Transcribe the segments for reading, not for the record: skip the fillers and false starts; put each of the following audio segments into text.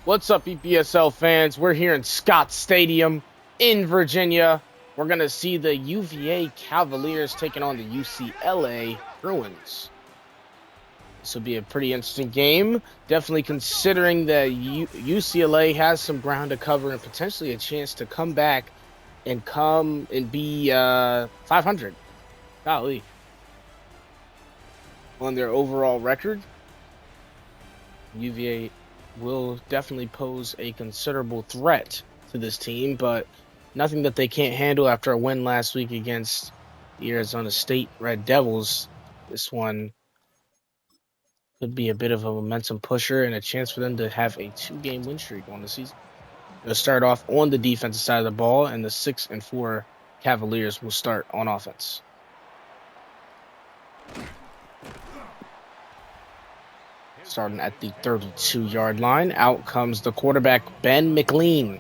What's up, EPSL fans? We're here in Scott Stadium in Virginia. We're going to see the UVA Cavaliers taking on the UCLA Bruins. This will be a pretty interesting game. Definitely considering that UCLA has some ground to cover and potentially a chance to come back and be 500. Golly. On their overall record, UVA will definitely pose a considerable threat to this team, but nothing that they can't handle after a win last week against the Arizona State Red Devils. This one could be a bit of a momentum pusher and a chance for them to have a 2-game win streak on the season. They'll start off on the defensive side of the ball, and the 6-4 Cavaliers will start on offense. Starting at the 32-yard line, out comes the quarterback, Ben McLean.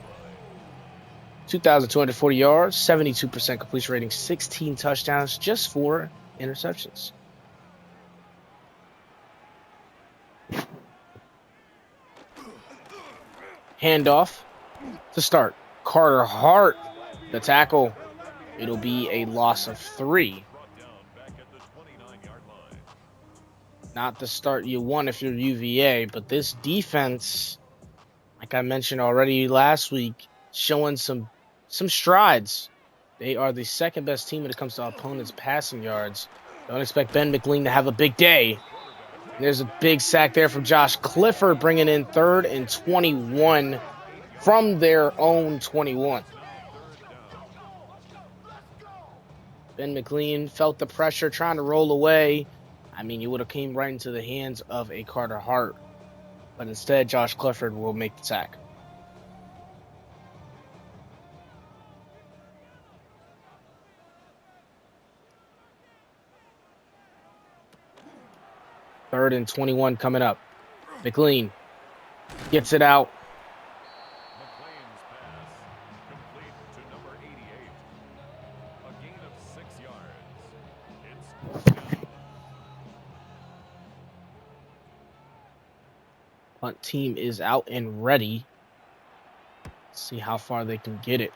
2,240 yards, 72% completion rating, 16 touchdowns, just 4 interceptions. Handoff to start. Carter Hart, the tackle. It'll be a loss of 3. Not the start you want if you're UVA, but this defense, like I mentioned already last week, showing some strides. They are the second best team when it comes to opponents' passing yards. Don't expect Ben McLean to have a big day. And there's a big sack there from Josh Clifford, bringing in 3rd and 21 from their own 21. Ben McLean felt the pressure, trying to roll away. I mean, you would have came right into the hands of a Carter Hart, but instead, Josh Clifford will make the sack. Third and 21 coming up. McLean gets it out. McLean's pass complete to number 88. A gain of 6 yards. It's Punt team is out and ready. Let's see how far they can get it.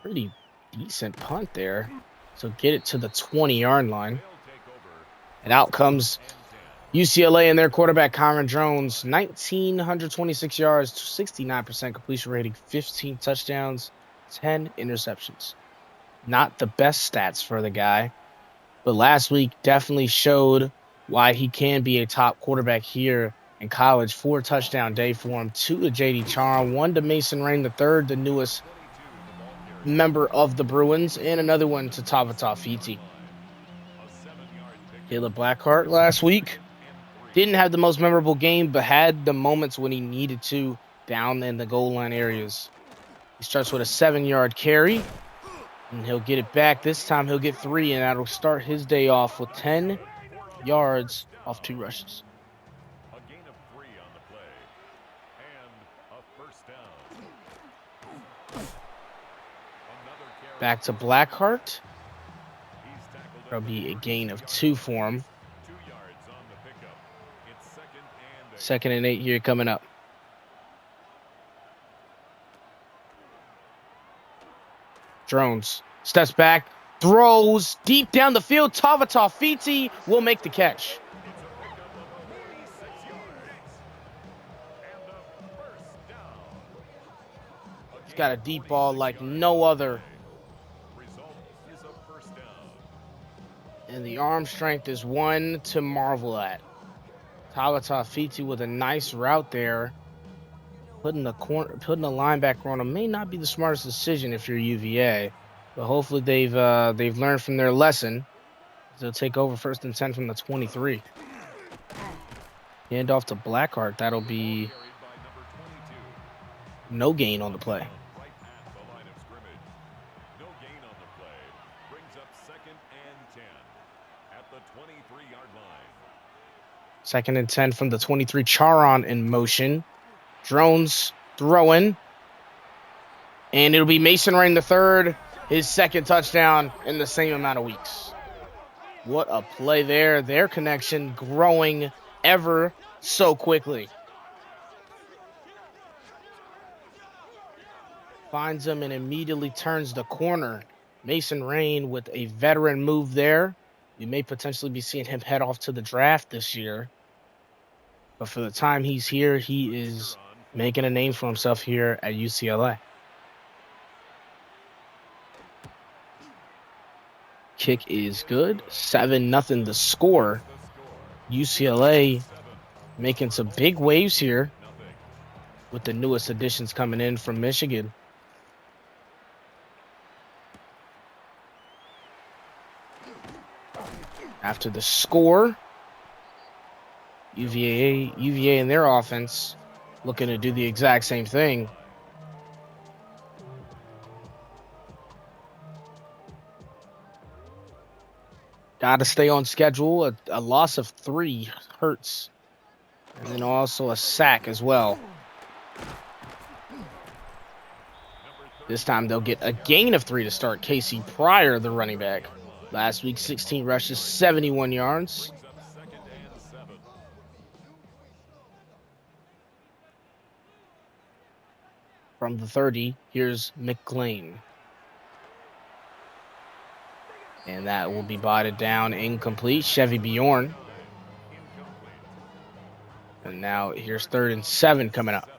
Pretty decent punt there. So get it to the 20-yard line. And out comes UCLA and their quarterback, Kyron Jones. 1,926 yards, 69% completion rating, 15 touchdowns, 10 interceptions. Not the best stats for the guy, but last week definitely showed why he can be a top quarterback here in college. 4 touchdown day for him, 2 to J.D. Charm, 1 to Mason Rain III, the newest member of the Bruins, and another one to Tavata Fiti. Caleb Blackheart last week didn't have the most memorable game, but had the moments when he needed to down in the goal line areas. He starts with a 7-yard carry, and he'll get it back. This time he'll get 3, and that'll start his day off with 10 yards off 2 rushes. a gain of 3 on the play. And a first down. Back to Blackheart. He's tackled That'll be a gain of 2 for him. 2 yards on the pickup. It's 2nd and 8. 2nd and 8 here coming up. Drones steps back, throws deep down the field. Tavata Fiti will make the catch. It's a pickup of 46 yards. And a first down. He's got a deep ball like no other, Result is a first down. and the arm strength is one to marvel at. Tavata Fiti with a nice route there. Putting the linebacker on him may not be the smartest decision if you're UVA, but hopefully they've learned from their lesson. They'll take over 1st and 10 from the 23. Hand off to Blackheart. That'll be Carried by number 22. no gain on the play. Right at the line of scrimmage. No gain on the play. Brings up 2nd and 10 at the 23-yard line. 2nd and 10 from the 23. Charon in motion. Drones throwing. And it'll be Mason Rain III, his 2nd touchdown in the same amount of weeks. What a play there. Their connection growing ever so quickly. finds him and immediately turns the corner. Mason Rain with a veteran move there. We may potentially be seeing him head off to the draft this year. But for the time he's here, he is making a name for himself here at UCLA. Kick is good. 7-0 the score. UCLA making some big waves here with the newest additions coming in from Michigan. After the score, UVA in their offense looking to do the exact same thing. Got to stay on schedule. A loss of 3 hurts. And then also a sack as well. This time they'll get a gain of 3 to start Casey Pryor, the running back. Last week, 16 rushes, 71 yards. From the 30, here's McLean. And that will be botted down, incomplete. Chevy Bjorn. And now here's 3rd and 7 coming up.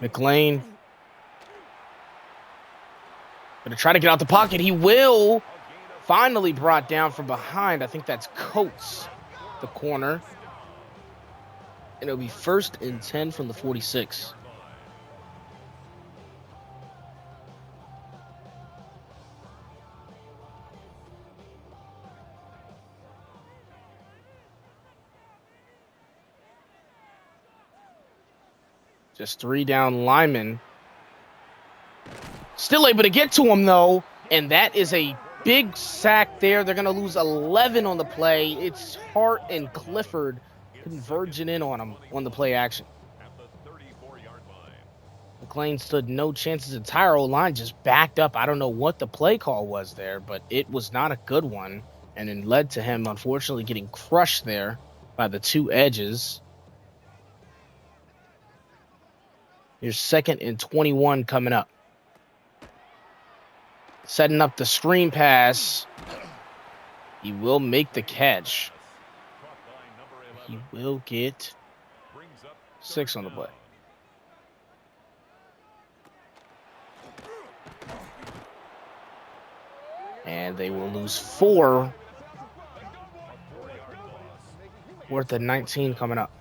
McLean gonna try to get out the pocket. He will. Finally brought down from behind. I think that's Coates, the corner. And it'll be 1st and 10 from the 46. Just 3 down linemen. Still able to get to him, though. And that is a big sack there. They're going to lose 11 on the play. It's Hart and Clifford converging in on him on the play action. McLean stood no chance. His entire O-line just backed up. I don't know what the play call was there, but it was not a good one. And it led to him, unfortunately, getting crushed there by the 2 edges. Here's 2nd and 21 coming up. Setting up the screen pass. He will make the catch. He will get 6 on the play. And they will lose 4. 4th and 19 coming up.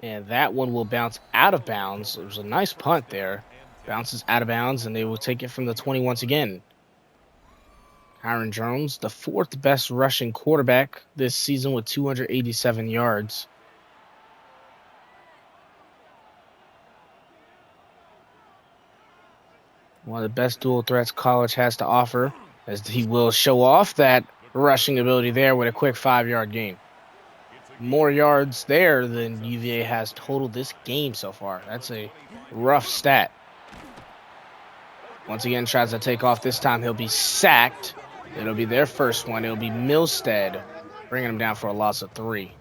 And that one will bounce out of bounds. It was a nice punt there. Bounces out of bounds, and they will take it from the 20 once again. Kyron Jones, the 4th best rushing quarterback this season with 287 yards. One of the best dual threats college has to offer, as he will show off that rushing ability there with a quick 5-yard gain. More yards there than UVA has total this game so far. That's a rough stat. Once again, tries to take off. This time he'll be sacked. It'll be their first one. It'll be Milstead, bringing him down for a loss of 3.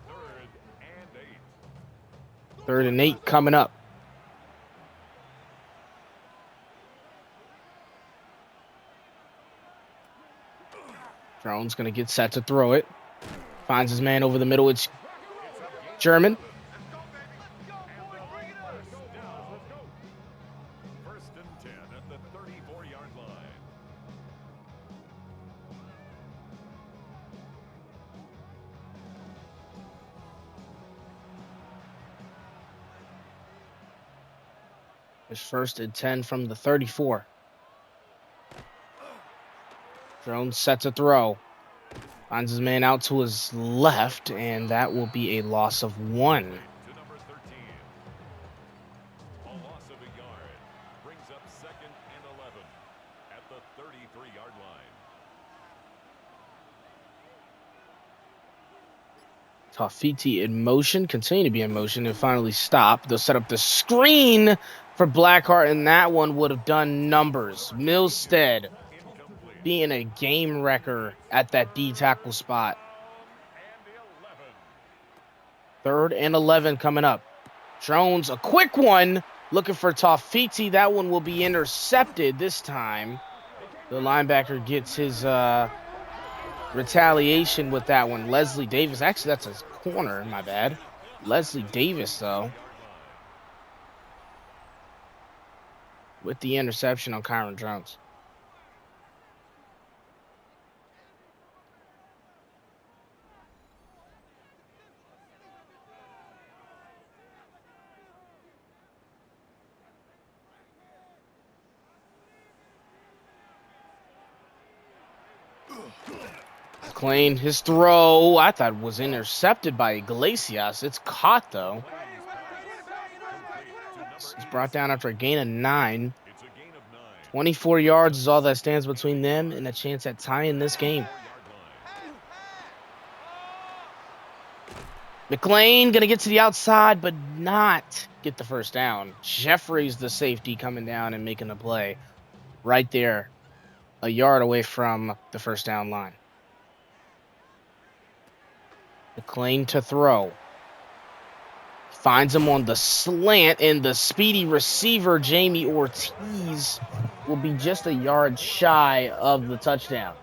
3rd and 8 coming up. Drone's going to get set to throw it. Finds his man over the middle. It's German. First and 10 at the 34-yard line. It's 1st and 10 from the 34. Drone set to throw. Finds his man out to his left, and that will be a loss of 1. To number 13. A loss of a yard. Brings up 2nd and 11 at the 33-yard line. Tafiti in motion, continue to be in motion, and finally stop. They'll set up the screen for Blackheart, and that one would have done numbers. Milstead being a game wrecker at that D tackle spot. 3rd and 11 coming up. Jones, a quick one, looking for Tafiti. That one will be intercepted this time. The linebacker gets his retaliation with that one. Leslie Davis. Actually, that's his corner. My bad. Leslie Davis, though, with the interception on Kyron Jones. McLean, his throw, I thought was intercepted by Iglesias. It's caught, though. It's brought down after a gain of 9. 24 yards is all that stands between them and a chance at tying this game. McLean going to get to the outside, but not get the first down. Jeffries, the safety, coming down and making the play right there, a yard away from the first down line. McLean to throw. Finds him on the slant, and the speedy receiver, Jamie Ortiz, will be just a yard shy of the touchdown.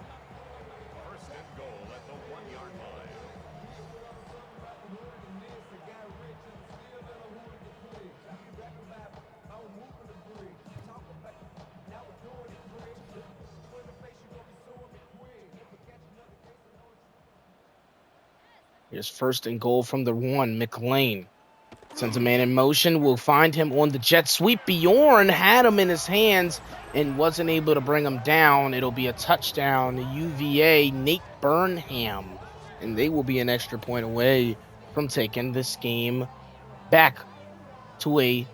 Here's 1st and goal from the 1. McLean sends a man in motion. Will find him on the jet sweep. Bjorn had him in his hands and wasn't able to bring him down. It'll be a touchdown. UVA, Nate Burnham. And they will be an extra point away from taking this game back to a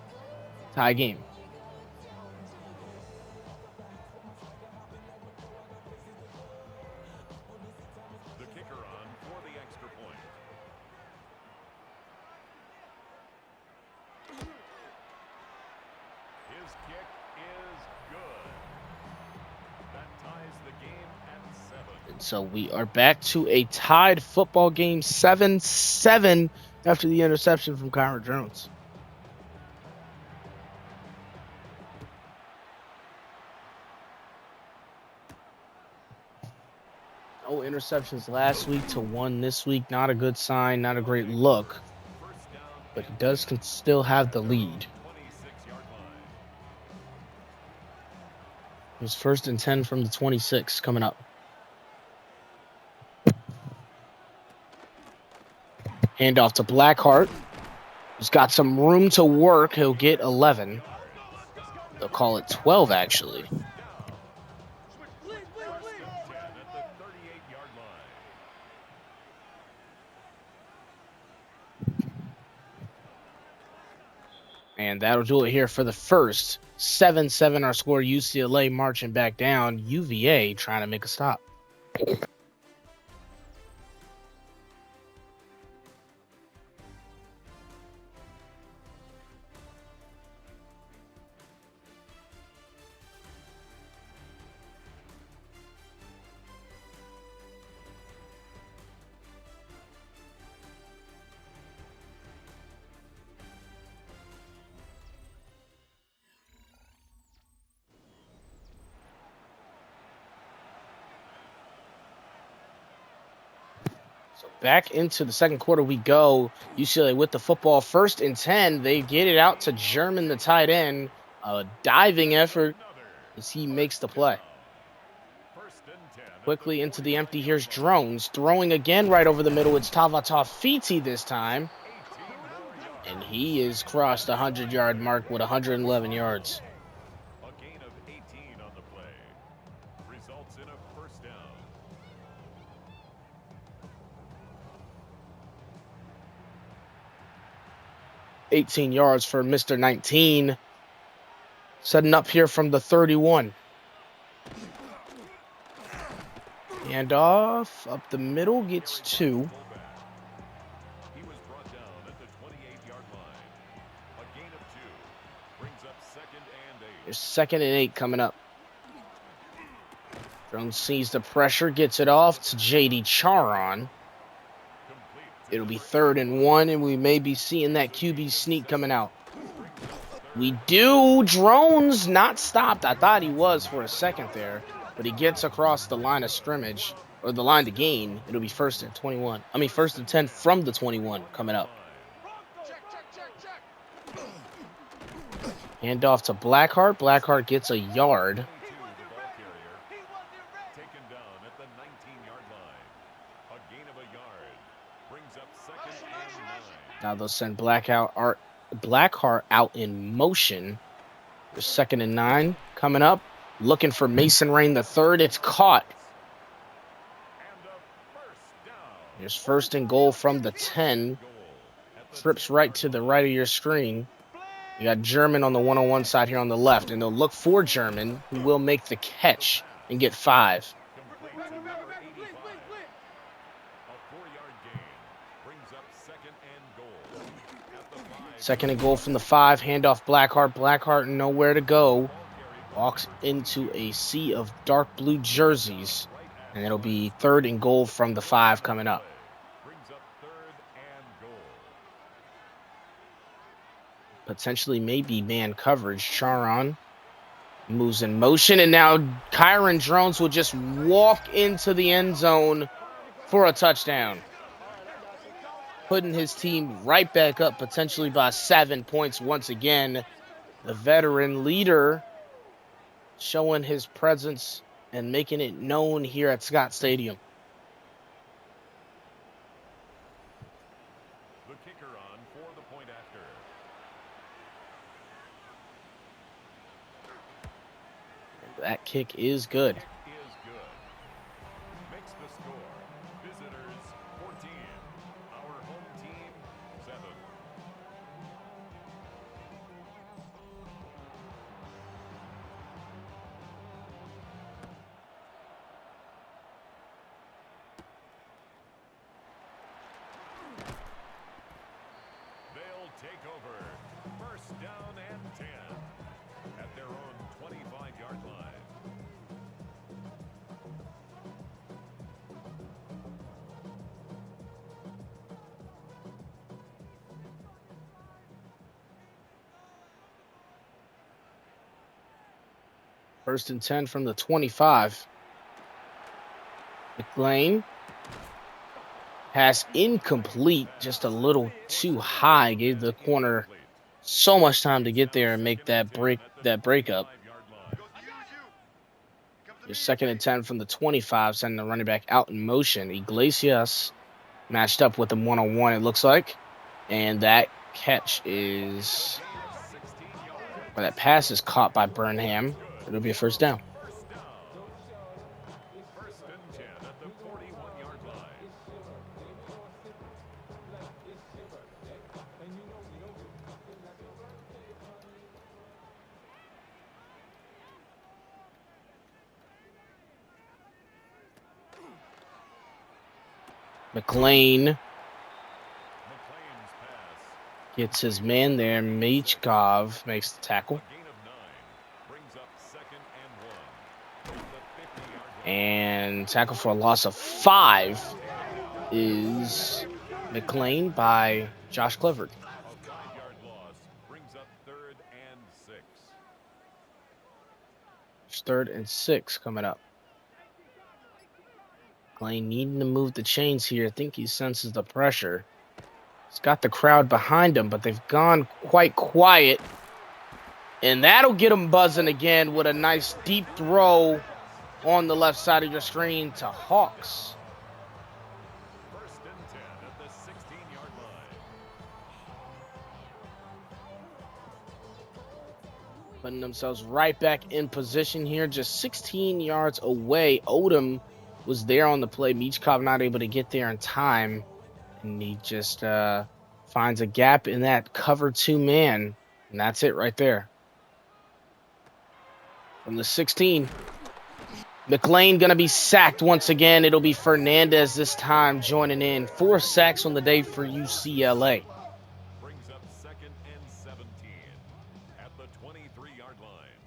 tie game. So we are back to a tied football game, 7-7 after the interception from Kyron Jones. No interceptions last week to 1 this week. Not a good sign, not a great look. But he does still have the lead. It was 1st and 10 from the 26 coming up. Handoff to Blackheart, who's got some room to work. He'll get 11. They'll call it 12, actually. And that'll do it here for the first. 7-7 our score. UCLA marching back down. UVA trying to make a stop. Back into the second quarter we go. UCLA with the football, 1st and 10. They get it out to German, the tight end. A diving effort as he makes the play. Quickly into the empty. Here's Drones throwing again right over the middle. It's Tafiti this time. And he has crossed the 100-yard mark with 111 yards. 18 yards for Mr. 19. Setting up here from the 31. And off up the middle, gets 2. There's 2nd and 8 coming up. Jones sees the pressure, gets it off to J.D. Charon. It'll be 3rd and 1, and we may be seeing that QB sneak coming out. We do. Drones not stopped. I thought he was for a second there, but he gets across the line of scrimmage, or the line to gain. It'll be 1st and 21. 1st and 10 from the 21 coming up. Hand off to Blackheart. Blackheart gets a yard. Now they'll send Blackheart out in motion. There's 2nd and 9 coming up. Looking for Mason Rain III. It's caught. There's 1st and goal from the 10. Trips right to the right of your screen. You got German on the one-on-one side here on the left, and they'll look for German, who will make the catch and get 5. 2nd and goal from the 5. Handoff Blackheart. Blackheart nowhere to go. Walks into a sea of dark blue jerseys, and it'll be 3rd and goal from the 5 coming up. Potentially maybe man coverage. Charon moves in motion, and now Kyron Drones will just walk into the end zone for a touchdown, putting his team right back up, potentially by 7 points once again. The veteran leader showing his presence and making it known here at Scott Stadium. The kicker on for the point after. That kick is good. Makes the score. Visitors 14. Our home team 7. They'll take over. 1st down and 10 at their own 25-yard line. First and 10 from the 25. McLean. Pass incomplete, just a little too high. Gave the corner so much time to get there and make that breakup. Your 2nd and 10 from the 25, sending the running back out in motion. Iglesias matched up with him one-on-one, it looks like. And that catch is... Or that pass is caught by Burnham. It'll be a 1st down. 1st and 10 at the 41-yard line. McLean gets his man there. Machkov makes the tackle. And tackle for a loss of 5 is McLean by Josh Clifford. A 5-yard loss brings up 3rd and 6. It's 3rd and 6 coming up. McLean needing to move the chains here. I think he senses the pressure. He's got the crowd behind him, but they've gone quite quiet. And that'll get him buzzing again with a nice deep throw on the left side of your screen to Hawks. 1st and 10 at the 16-yard line. Putting themselves right back in position here, just 16 yards away. Odom was there on the play. Machkov not able to get there in time. And he just finds a gap in that cover 2 man. And that's it right there. From the 16. McLean going to be sacked once again. It'll be Fernandez this time joining in. 4 sacks on the day for UCLA. Brings up 2nd and 17 at the the 23-yard line.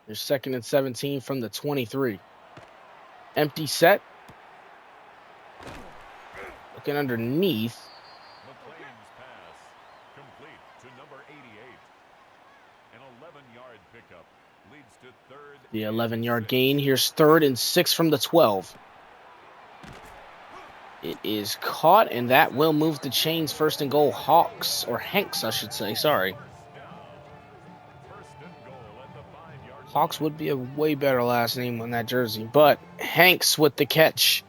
There's 2nd and 17 from the 23. Empty set. Looking underneath. McLean's pass complete to number 88. An 11-yard pickup leads to 3rd. The 11-yard gain. Here's 3rd and 6 from the 12. It is caught, and that will move the chains. 1st and goal, Hawks, or Hanks, I should say. Sorry. Hawks would be a way better last name on that jersey, but Hanks with the catch.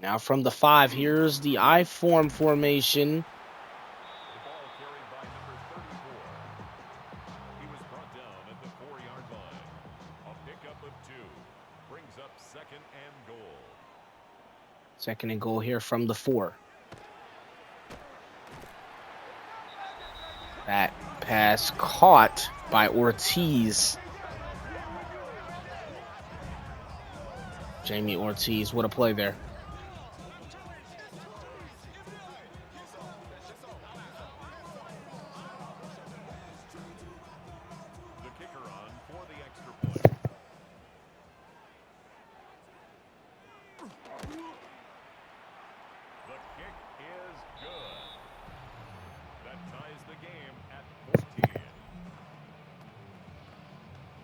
Now from the 5, here's the I-form formation. The ball carried by number 34. He was brought down at the 4-yard line. A pickup of 2 brings up 2nd and goal. 2nd and goal here from the 4. That pass caught by Ortiz. Jamie Ortiz, what a play there. The kicker on for the extra point. The kick is good. That ties the game at 14.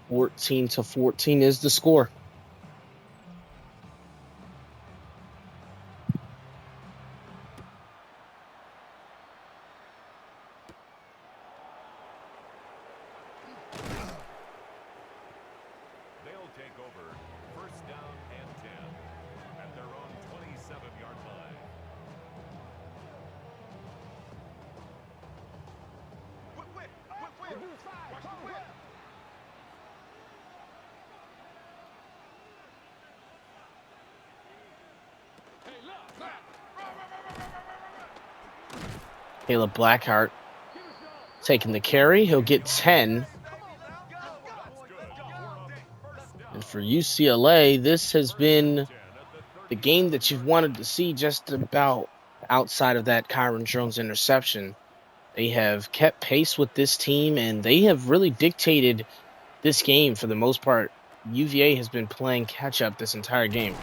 14-14 is the score. They'll take over 1st down and 10 at their own 27-yard line. Caleb Blackheart taking the carry. He'll get 10. And for UCLA, this has been the game that you've wanted to see just about outside of that Kyron Jones interception. They have kept pace with this team, and they have really dictated this game for the most part. UVA has been playing catch-up this entire game.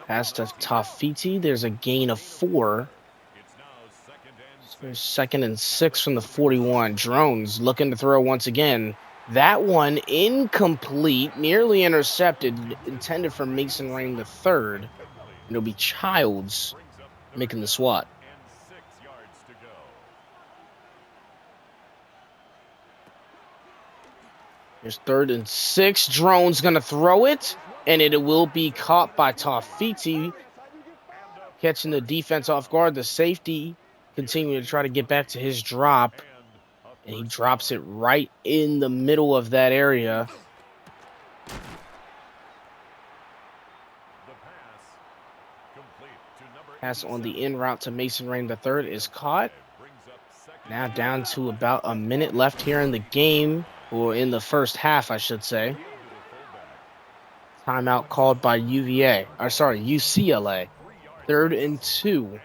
Pass to Tafiti. There's a gain of 4. So there's 2nd and 6 from the 41. Drones looking to throw once again. That one incomplete, nearly intercepted, intended for Mason Rain III. It'll be Childs making the swat. And 6 yards to go. Here's 3rd and 6. Drone's going to throw it, and it will be caught by Tafiti, catching the defense off guard. The safety continuing to try to get back to his drop, and he drops it right in the middle of that area. Pass on the in route to Mason Rain III is caught. Now down to about a minute left here in the game, or in the first half, I should say. Timeout called by UCLA. 3rd and 2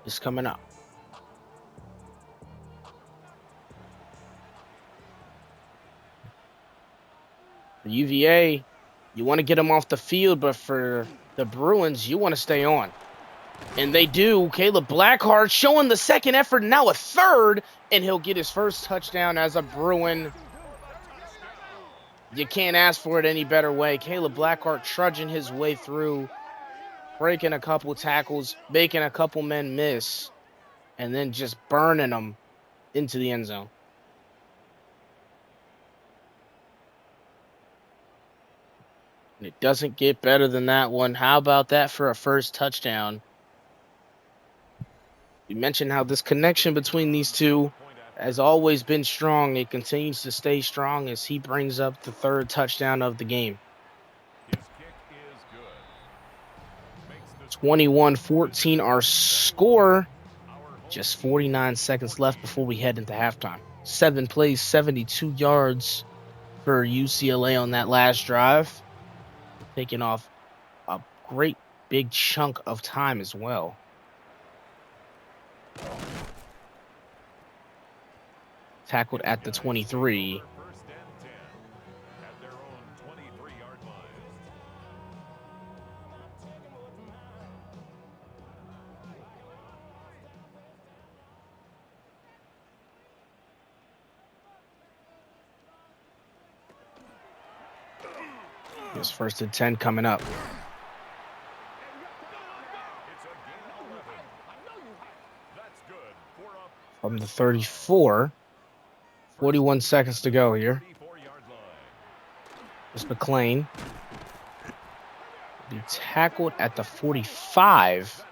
is coming up. For UVA, you want to get them off the field, but for the Bruins, you want to stay on. And they do. Caleb Blackheart showing the 2nd effort, now a 3rd, and he'll get his first touchdown as a Bruin. You can't ask for it any better way. Caleb Blackheart trudging his way through, breaking a couple tackles, making a couple men miss, and then just burning them into the end zone. And it doesn't get better than that one. How about that for a first touchdown? You mentioned how this connection between these two has always been strong. It continues to stay strong as he brings up the 3rd touchdown of the game. 21-14 our score. Just 49 seconds left before we head into halftime. 7 plays, 72 yards. for UCLA on that last drive, taking off a great big chunk of time as well. Tackled at the 23. First and 10 at their own 23-yard line. This 1st and 10 coming up. It's a gain of 11. That's good for a From the 34. 41 seconds to go here. 34-yard line. It's McLean. Be tackled at the 45.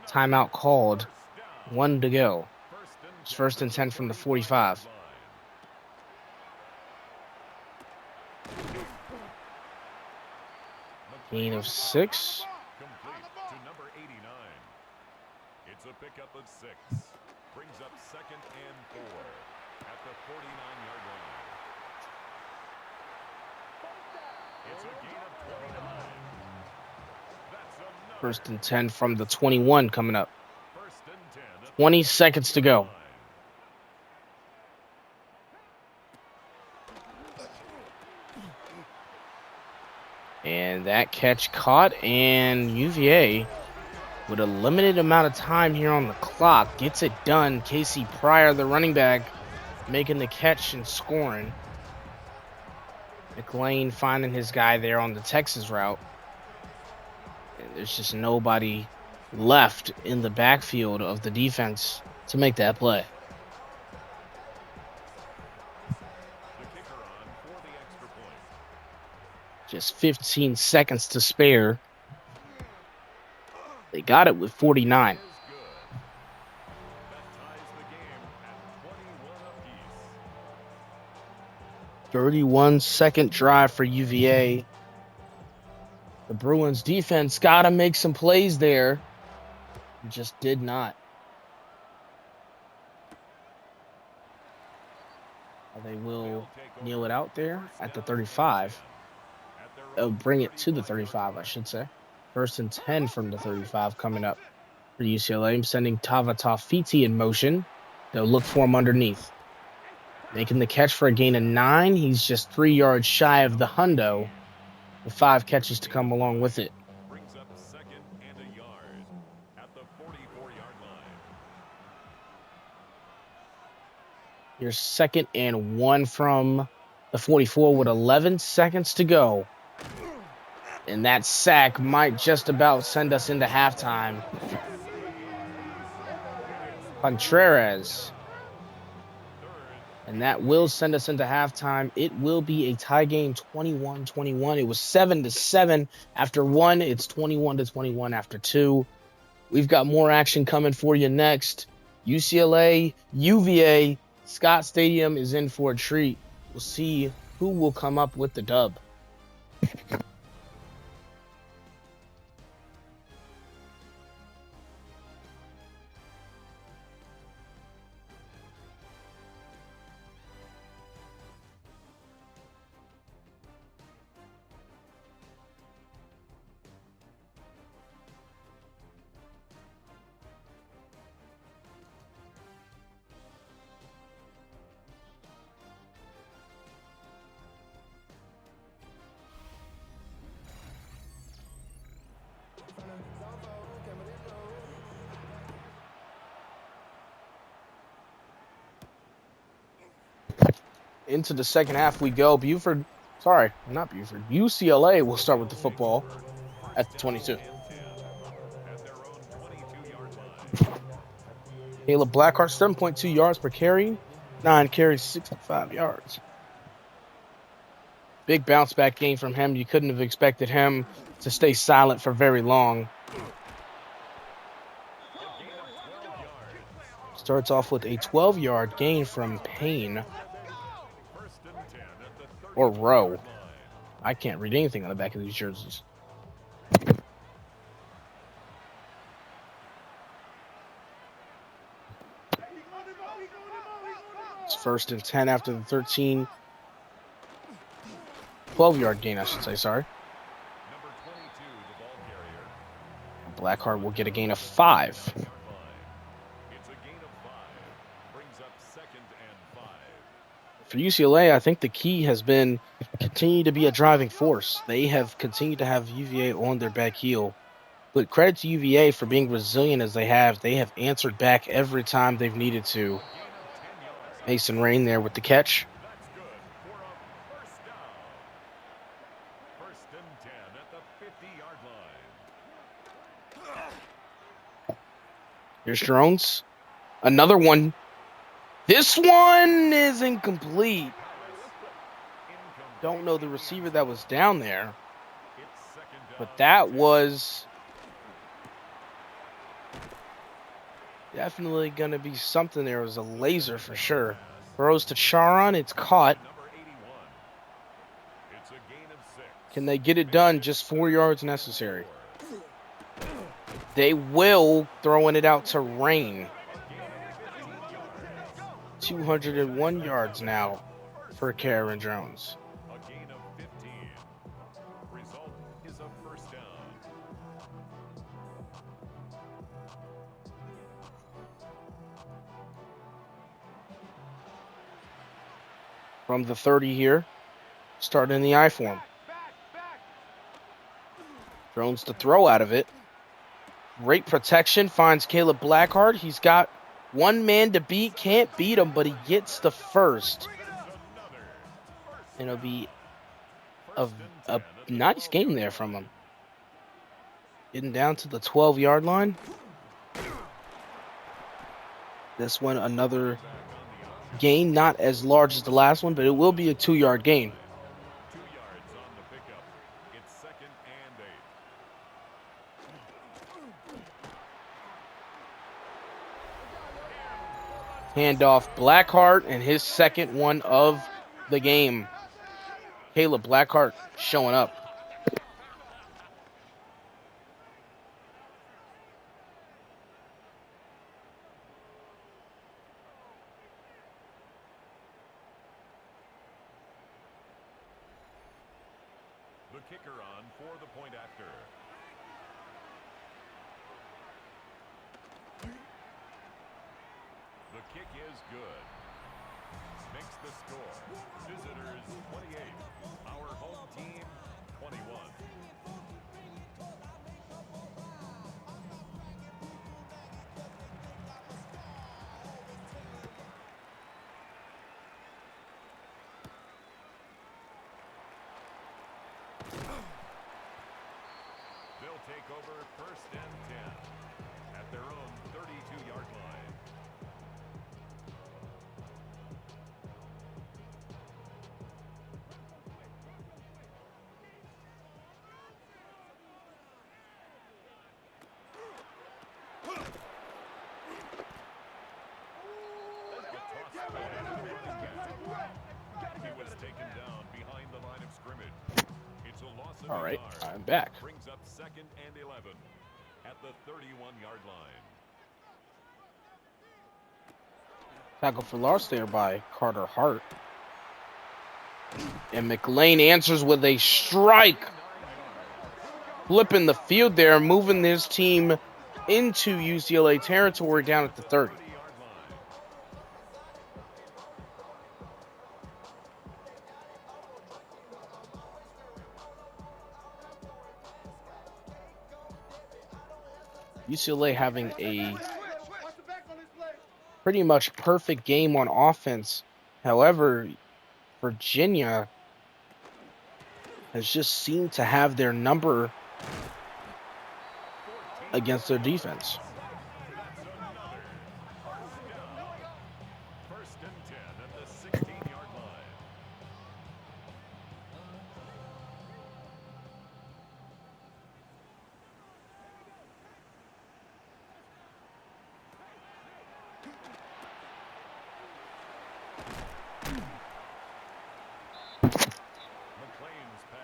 Timeout called. 1 to go. It's 1st and 10 from the 45. Gain of 6. Complete to number 89. It's a pickup of 6. Brings up 2nd and 4 at the 49-yard line. It's a gain of 29. That's another 1st and 10 from the 21 coming up. 1st and 10 at the 20 seconds to go. line. And that catch caught, and UVA, with a limited amount of time here on the clock, gets it done. Casey Pryor, the running back, making the catch and scoring. McLean finding his guy there on the Texas route. And there's just nobody left in the backfield of the defense to make that play. The kicker on for the extra point. Just 15 seconds to spare. They got it with 49. Is good. That ties the game at 21 apiece. 31-second drive for UVA. The Bruins defense got to make some plays there. Just did not. They will kneel it out there at the 35. Oh, bring it to the 35, I should say. 1st and 10 from the 35 coming up for UCLA. I'm sending Tavatafiti in motion. They'll look for him underneath. Making the catch for a gain of 9. He's just 3 yards shy of the hundo, with 5 catches to come along with it. Brings up 2nd and a yard at the 44-yard line. Your 2nd and 1 from the 44 with 11 seconds to go. And that sack might just about send us into halftime. Contreras. And that will send us into halftime. It will be a tie game, 21-21. It was 7-7 after 1. It's 21-21 after 2. We've got more action coming for you next. UCLA, UVA, Scott Stadium is in for a treat. We'll see who will come up with the dub. Into the second half we go. UCLA will start with the football at the 22. At their own 22-yard line. Caleb Blackheart, 7.2 yards per carry. 9 carries, 65 yards. Big bounce back game from him. You couldn't have expected him to stay silent for very long. Starts off with a 12-yard gain from Payne. Or Rowe. I can't read anything on the back of these jerseys. It's 1st and 10 after the 13. 12-yard gain, I should say, sorry. Number 22, the ball carrier. Blackheart will get a gain of 5. It's a gain of 5. Brings up second and 5. For UCLA, I think the key has been continue to be a driving force. They have continued to have UVA on their back heel. But credit to UVA for being resilient as they have. They have answered back every time they've needed to. Gain of 10 yards. Mason Rain there with the catch. That's good for a first down. First and 10 at the 50-yard line. Here's Jones. Another one. This one is incomplete. Don't know the receiver that was down there. It's second down. But that was definitely going to be something. There was a laser for sure. Throws to Charon. It's caught. Number 81. It's a gain of 6. Can they get it done? Just 4 yards necessary. They will, throwing it out to Rain. 201 yards now for Karen Jones. A gain of 15. Result is a first down. From the 30 here, starting in the I form. Jones to throw out of it. Great protection, finds Caleb Blackheart. He's got one man to beat, can't beat him, but he gets the first. And it'll be a nice game there from him. Getting down to the 12-yard line. This one, another gain, not as large as the last one, but it will be a 2-yard gain. 2 yards on the pickup. It's second and 8. Handoff Blackheart and his second one of the game. Caleb Blackheart showing up. The kicker on for the point after. The kick is good. Makes the score. Visitors 28. Our home team 21. They'll take over first and 10 at their own 32-yard line. He was taken down behind the line of scrimmage. It's a loss of All right, a yard. I'm back. Brings up second and 11 at the 31-yard line. Tackle for loss there by Carter Hart. And McLean answers with a strike. Flipping the field there, moving his team into UCLA territory down at the 30. 30-yard line. UCLA having a pretty much perfect game on offense. However, Virginia has just seemed to have their number against their defense. First and 10 at the 16-yard line.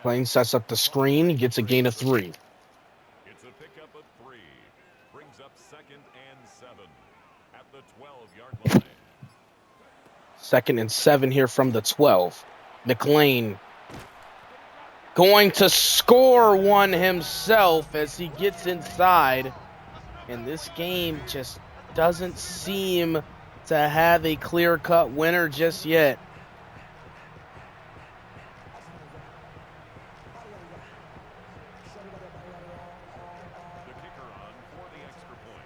McLean sets up the screen, gets a gain of 3. It's a pickup of 3. Brings up second and 7 at the 12-yard line. Second and 7 here from the 12. McLean going to score one himself as he gets inside. And this game just doesn't seem to have a clear-cut winner just yet. The kicker on for the extra point.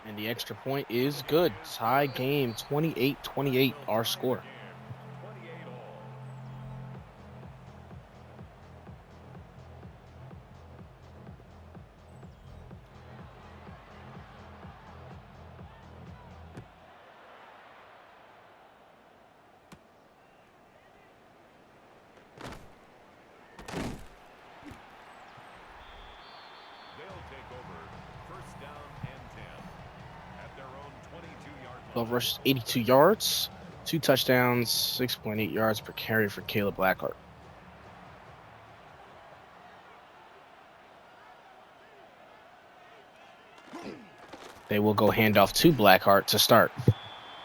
And the extra point is good. Tie game, 28-28, our score. 28 all. They'll take over. First down and 10 at their own 22-yard line. 12 rushes, 82 yards, 2 touchdowns, 6.8 yards per carry for Caleb Blackheart. They will go handoff to Blackheart to start.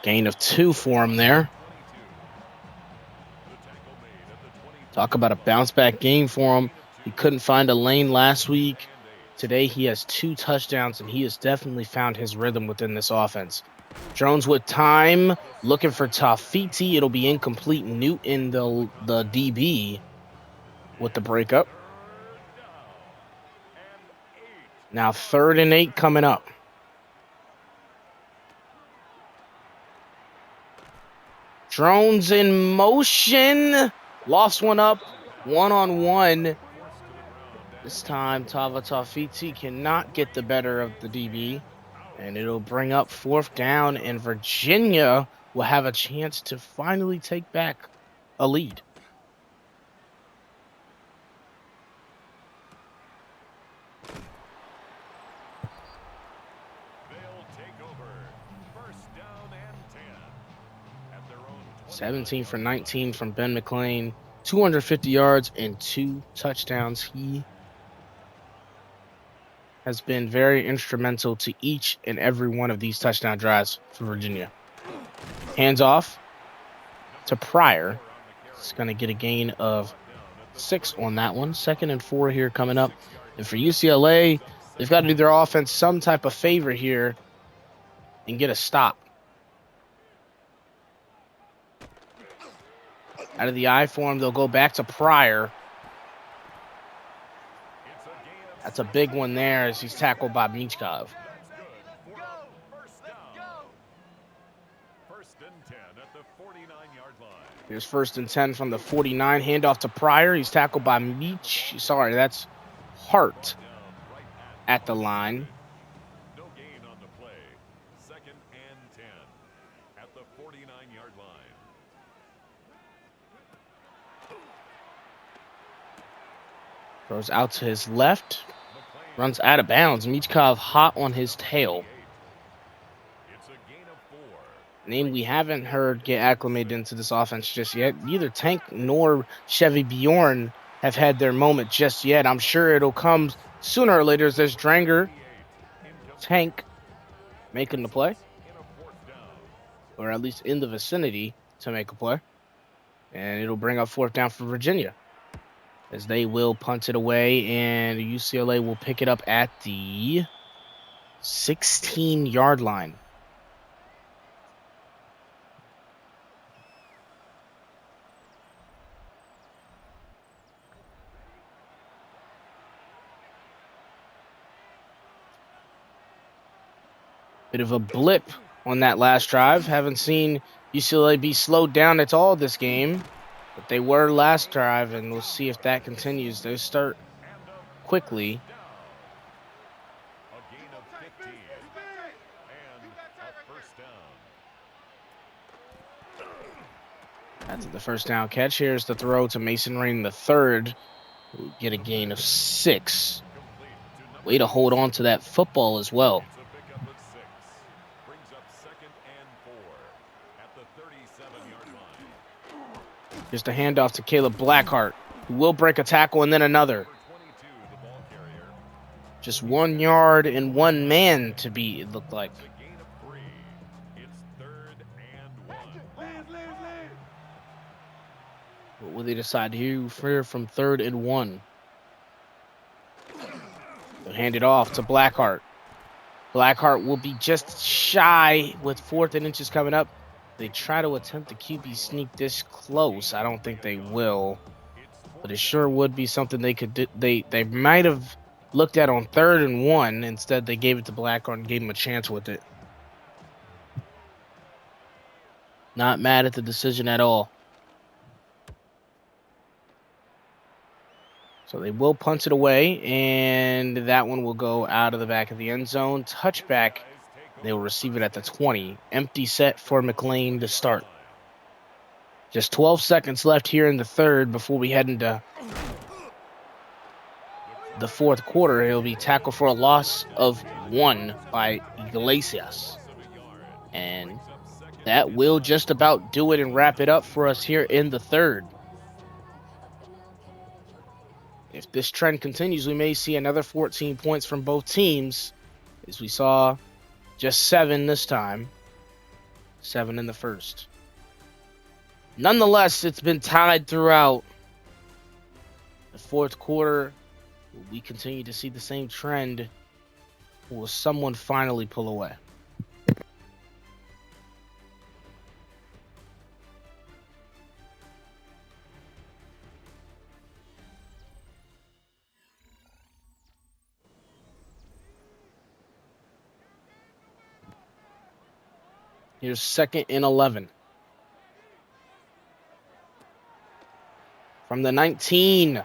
Gain of 2 for him there. 22. The tackle made at the 22. Talk about a bounce-back game for him. He couldn't find a lane last week. Today he has 2 touchdowns, and he has definitely found his rhythm within this offense. Drones with time, looking for Tafiti. It'll be incomplete. Newton, the DB, with the breakup. Now 3rd and 8 coming up. Drones in motion. Lost one up. 1-on-1. This time, Tava Tafiti cannot get the better of the DB. And it'll bring up 4th down. And Virginia will have a chance to finally take back a lead. They'll take over. First down and 10 at their own 17 for 19 from Ben McClain. 250 yards and 2 touchdowns. He has been very instrumental to each and every one of these touchdown drives for Virginia. Hands off to Pryor. It's going to get a gain of 6 on that one. 2nd and 4 here coming up. And for UCLA, they've got to do their offense some type of favor here and get a stop. Out of the eye for him, they'll go back to Pryor. That's a big one there as he's tackled by Michkov. First down. First and 10 at the 49-yard line. Here's 1st and 10 from the 49. Handoff to Pryor. He's tackled by Sorry, that's Hart at the line. No gain on the play. 2nd and 10 at the 49-yard line. Throws out to his left. Runs out of bounds. Michkov hot on his tail. It's a gain of 4. Name we haven't heard get acclimated into this offense just yet. Neither Tank nor Chevy Bjorn have had their moment just yet. I'm sure it'll come sooner or later as there's Dranger, Tank making the play, In a 4th down. or at least in the vicinity to make a play. And it'll bring up 4th down for Virginia, as they will punt it away, and UCLA will pick it up at the 16-yard line. Bit of a blip on that last drive. Haven't seen UCLA be slowed down at all this game, but they were last drive, and we'll see if that continues. They start quickly. A gain of 15. And a first down. That's the first down catch. Here's the throw to Mason Rain III. We'll get a gain of 6. Complete to number Way to hold on to that football as well. It's a pickup of 6. Brings up 2nd and 4 at the 37-yard line. Here's the handoff to Caleb Blackheart, who will break a tackle and then another. Number 22, the ball carrier. Just 1 yard and 1 man to beat, it looked like. It's a gain of 3. It's 3rd and 1. What will they decide to do from 3rd and 1? They'll hand it off to Blackheart. Blackheart will be just shy with 4th and inches coming up. They try to attempt the QB sneak this close. I don't think they will, but it sure would be something they could do. They might have looked at on 3rd and 1. Instead, they gave it to Blackheart and gave him a chance with it. Not mad at the decision at all. So they will punt it away, and that one will go out of the back of the end zone. Touchback. They will receive it at the 20. Empty set for McLean to start. Just 12 seconds left here in the 3rd before we head into the 4th quarter. He'll be tackled for a loss of 1 by Iglesias. And that will just about do it and wrap it up for us here in the 3rd. If this trend continues, we may see another 14 points from both teams, as we saw just 7 this time. 7 in the 1st. Nonetheless, it's been tied throughout. The 4th quarter, will we continue to see the same trend, or will someone finally pull away? Here's 2nd and 11. From the 19.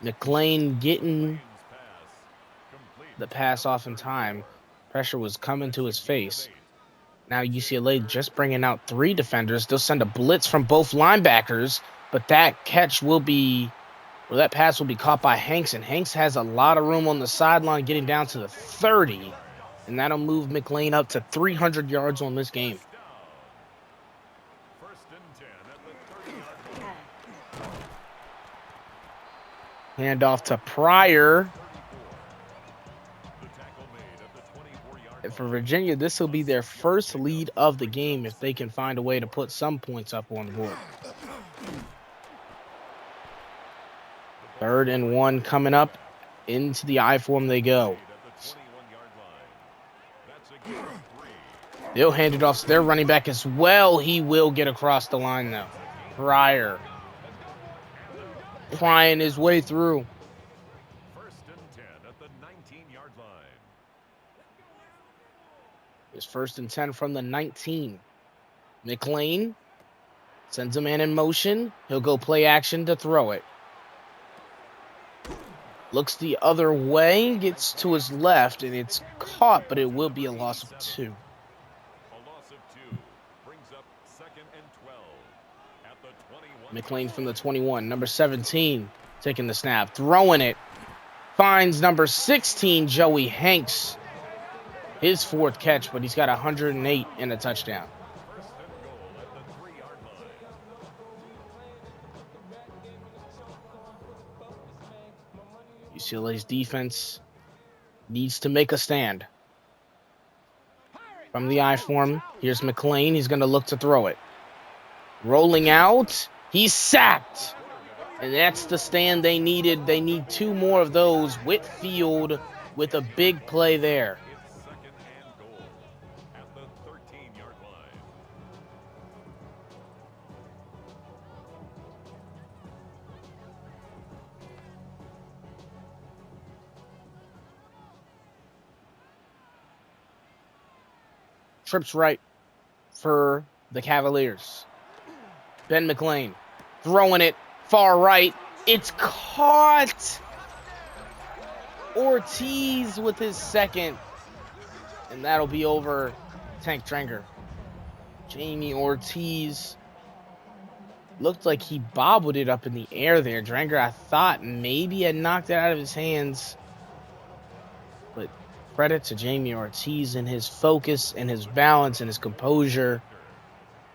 McLean getting the pass off in time. Pressure was coming to his face. Now UCLA just bringing out 3 defenders. They'll send a blitz from both linebackers, but that pass will be caught by Hanks, and Hanks has a lot of room on the sideline getting down to the 30. And that'll move McLean up to 300 yards on this game. Hand off to Pryor. And for Virginia, this will be their first lead of the game if they can find a way to put some points up on the board. 3rd and 1 coming up. Into the I form they go. They'll hand it off to their running back as well. He will get across the line though. Pryor prying his way through. 1st and 10 at the 19-yard line. It's 1st and 10 from the 19. McLean sends a man in motion. He'll go play action to throw it. Looks the other way, gets to his left, and it's caught, but it will be a loss of 2. A loss of 2 brings up 2nd and 12 at the 21. McLean from the 21. Number 17 taking the snap, throwing it. Finds number 16, Joey Hanks. His 4th catch, but he's got 108 and a touchdown. 1st and goal at the 3-yard line. UCLA's defense needs to make a stand. From the I form, here's McLean. He's going to look to throw it. Rolling out. He's sacked. And that's the stand they needed. They need 2 more of those. Whitfield with a big play there. It's 2nd and goal at the 13-yard line. Trips right for the Cavaliers. Ben McLean throwing it far right. It's caught. Ortiz with his 2nd. And that'll be over Tank Trenger. Jamie Ortiz looked like he bobbled it up in the air there. Drenger, I thought maybe had knocked it out of his hands. But credit to Jamie Ortiz and his focus and his balance and his composure,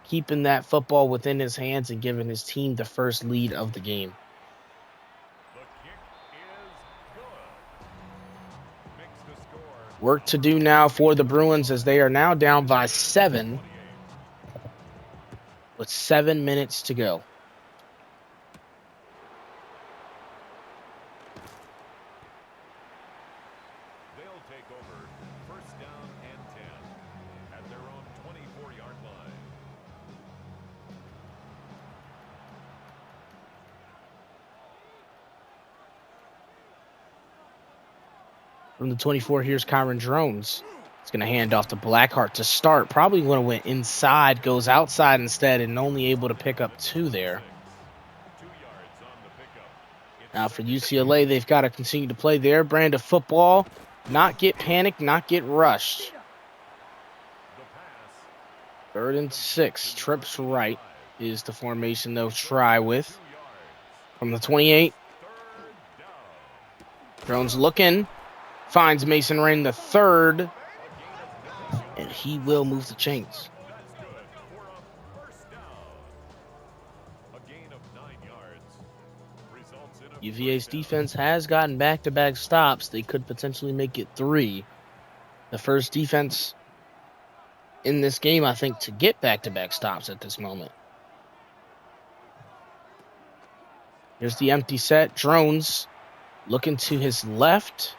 keeping that football within his hands and giving his team the first lead of the game. The kick is good. Makes the score. Work to do now for the Bruins as they are now down by 7. with 7 minutes to go. They'll take over first down and 10 at their own 24-yard line. From the 24, here's Kyron Drones. He's going to hand off to Blackheart to start. Probably going to went inside, goes outside instead, and only able to pick up 2 there. 2 yards on the pickup. Now for UCLA, they've got to continue to play their brand of football, not get panicked, not get rushed. The pass. 3rd and 6, trips right is the formation they'll try with. 2 yards. From the 28, 3rd down. Drones looking, finds Mason Rain the 3rd, and he will move the chains. That's good for a first down. A gain of 9 yards. Results in a UVA's first down. defense has gotten back-to-back stops. They could potentially make it 3. The first defense in this game, I think, to get back-to-back stops at this moment. Here's the empty set. Drones looking to his left.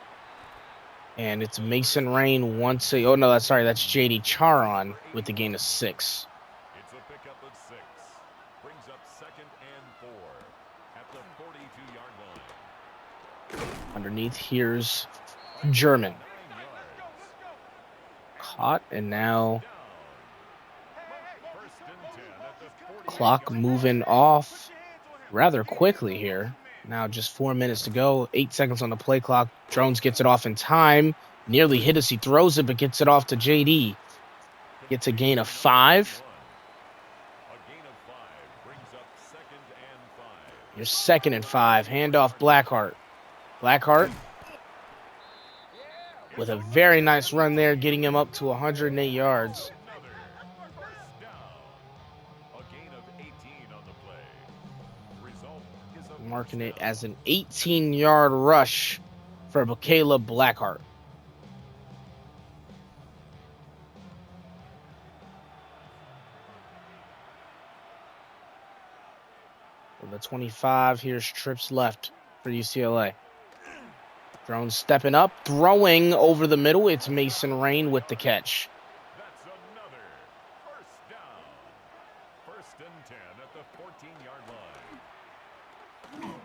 And it's Mason Rain once a... Oh, no, that's J.D. Charon with the gain of 6. It's a pickup of 6. Brings up 2nd and 4 at the 42-yard line. Underneath, here's German. 9 yards. Caught, and now First and 10 at the 40. clock moving off rather quickly here. Now just 4 minutes to go. 8 seconds on the play clock. Drones gets it off in time. Nearly hit us. He throws it, but gets it off to JD. Gets a gain of 5. A gain of 5 brings up 2nd and 5. Your 2nd and 5. Handoff Blackheart. Blackheart with a very nice run there, getting him up to 108 yards. Another first down. A gain of 18 on the play. Result is a Marking first it down. as an 18-yard rush for Michaela Blackheart. From the 25, here's trips left for UCLA. Drones stepping up, throwing over the middle. It's Mason Rain with the catch. That's another first down. First and 10 at the 14-yard line.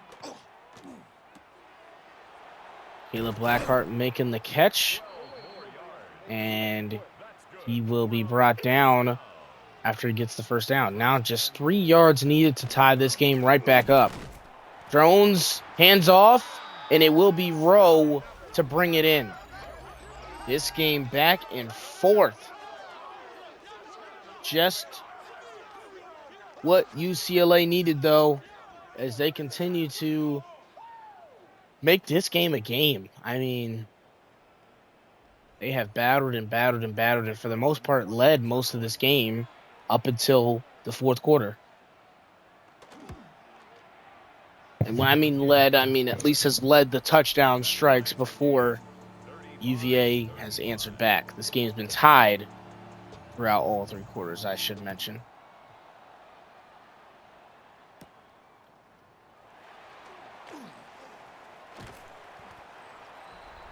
Caleb Blackheart making the catch, 4 yards. and That's good. he will be brought down after he gets the first down. Now just 3 yards needed to tie this game right back up. Drones, hands off, and it will be Rowe to bring it in. This game back in 4th. Just what UCLA needed, though, as they continue to make this game a game. I mean, they have battled and battled and battled, and for the most part led most of this game up until the 4th quarter. And when I mean led, I mean at least has led the touchdown strikes before UVA has answered back. This game's been tied throughout all 3 quarters, I should mention.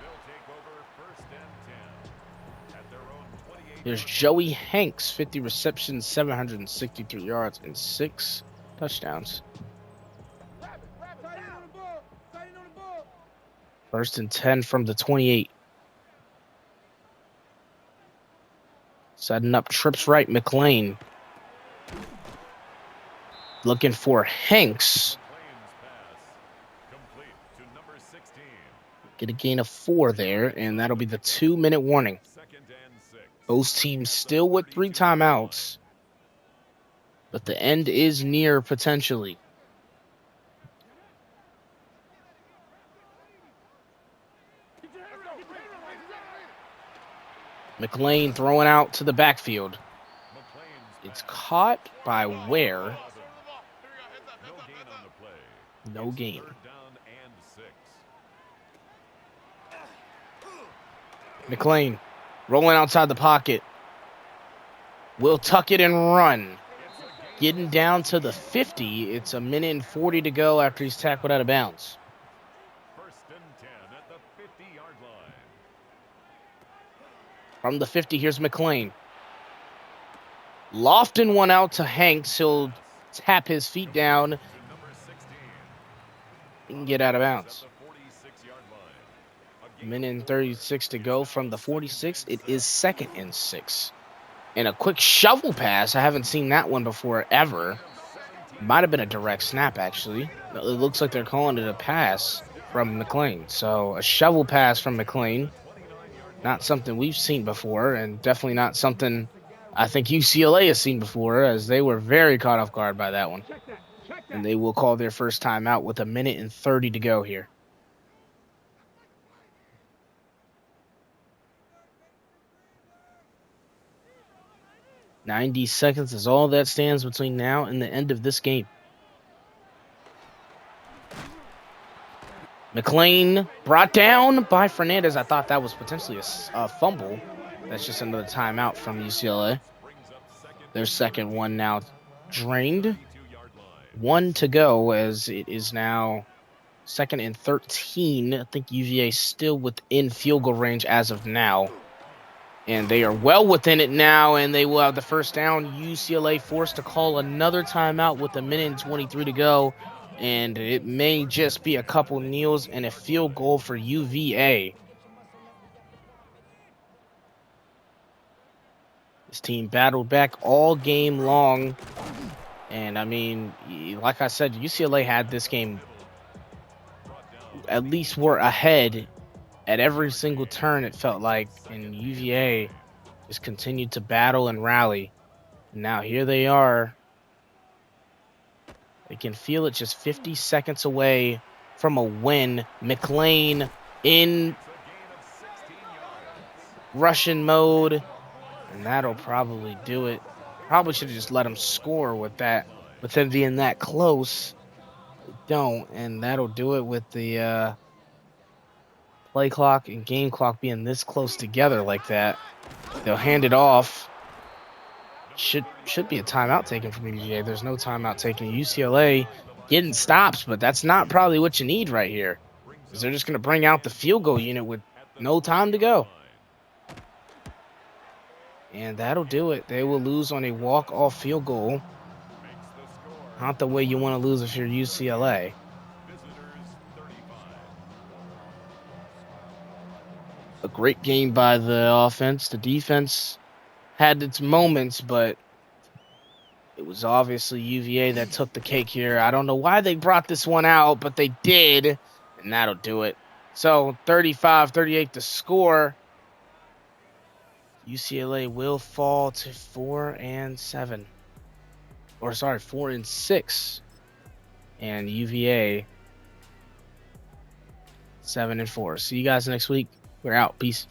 They'll take over first and 10 at their own 28. There's Joey Hanks, 50 receptions, 763 yards, and 6 touchdowns. First and 10 from the 28. Setting up trips right, McLean. Looking for Hanks. McLean's pass complete to number 16. Get a gain of 4 there, and that'll be the 2-minute warning. 2nd and 6. Both teams still with 3 timeouts, but the end is near potentially. McLean throwing out to the backfield. McLean's It's pass. caught by Ware. No gain on the play. No gain. 3rd down and 6. McLean rolling outside the pocket. Will tuck it and run. It's a gain getting down to the 50. It's a minute and 40 to go after he's tackled out of bounds. First and 10 at the 50-yard line. From the 50, here's McLean. Lofting one out to Hanks. He'll tap his feet down. To number 16. He can get out of bounds. At the 46-yard line. A gain Minute and of 36 to go from the Second 46. and It is 7. 2nd and 6. And a quick shovel pass. I haven't seen that one before ever. Might have been a direct snap, actually. It looks like they're calling it a pass from McLean. So a shovel pass from McLean. Not something we've seen before, and definitely not something I think UCLA has seen before, as they were very caught off guard by that one. And they will call their first time out with a minute and 30 to go here. "90 seconds is all that stands between now and the end of this game." McLean brought down by Fernandez. I thought that was potentially a fumble. That's just another timeout from UCLA. Their second one now drained. 1 to go as it is now 2nd and 13. I think UVA still within field goal range as of now. And they are well within it now, and they will have the first down. UCLA forced to call another timeout with a minute and 23 to go. And it may just be a couple kneels and a field goal for UVA. This team battled back all game long. And, I mean, like I said, UCLA had this game. At least were ahead at every single turn, it felt like. And UVA just continued to battle and rally. And now here they are. They can feel it just 50 seconds away from a win. McLean in Russian mode. And that'll probably do it. Probably should have just let him score with that. With them being that close. They don't. And that'll do it with the play clock and game clock being this close together like that. They'll hand it off. Should be a timeout taken from UVA. There's no timeout taken. UCLA getting stops, but that's not probably what you need right here. Because they're just going to bring out the field goal unit with no time to go. And that'll do it. They will lose on a walk-off field goal. Not the way you want to lose if you're UCLA. A great game by the offense. The defense had its moments, but it was obviously UVA that took the cake here. I don't know why they brought this one out, but they did, and that'll do it. So 35-38 to score. UCLA will fall to 4-7. Or sorry, 4-6. And UVA 7-4. See you guys next week. We're out. Peace.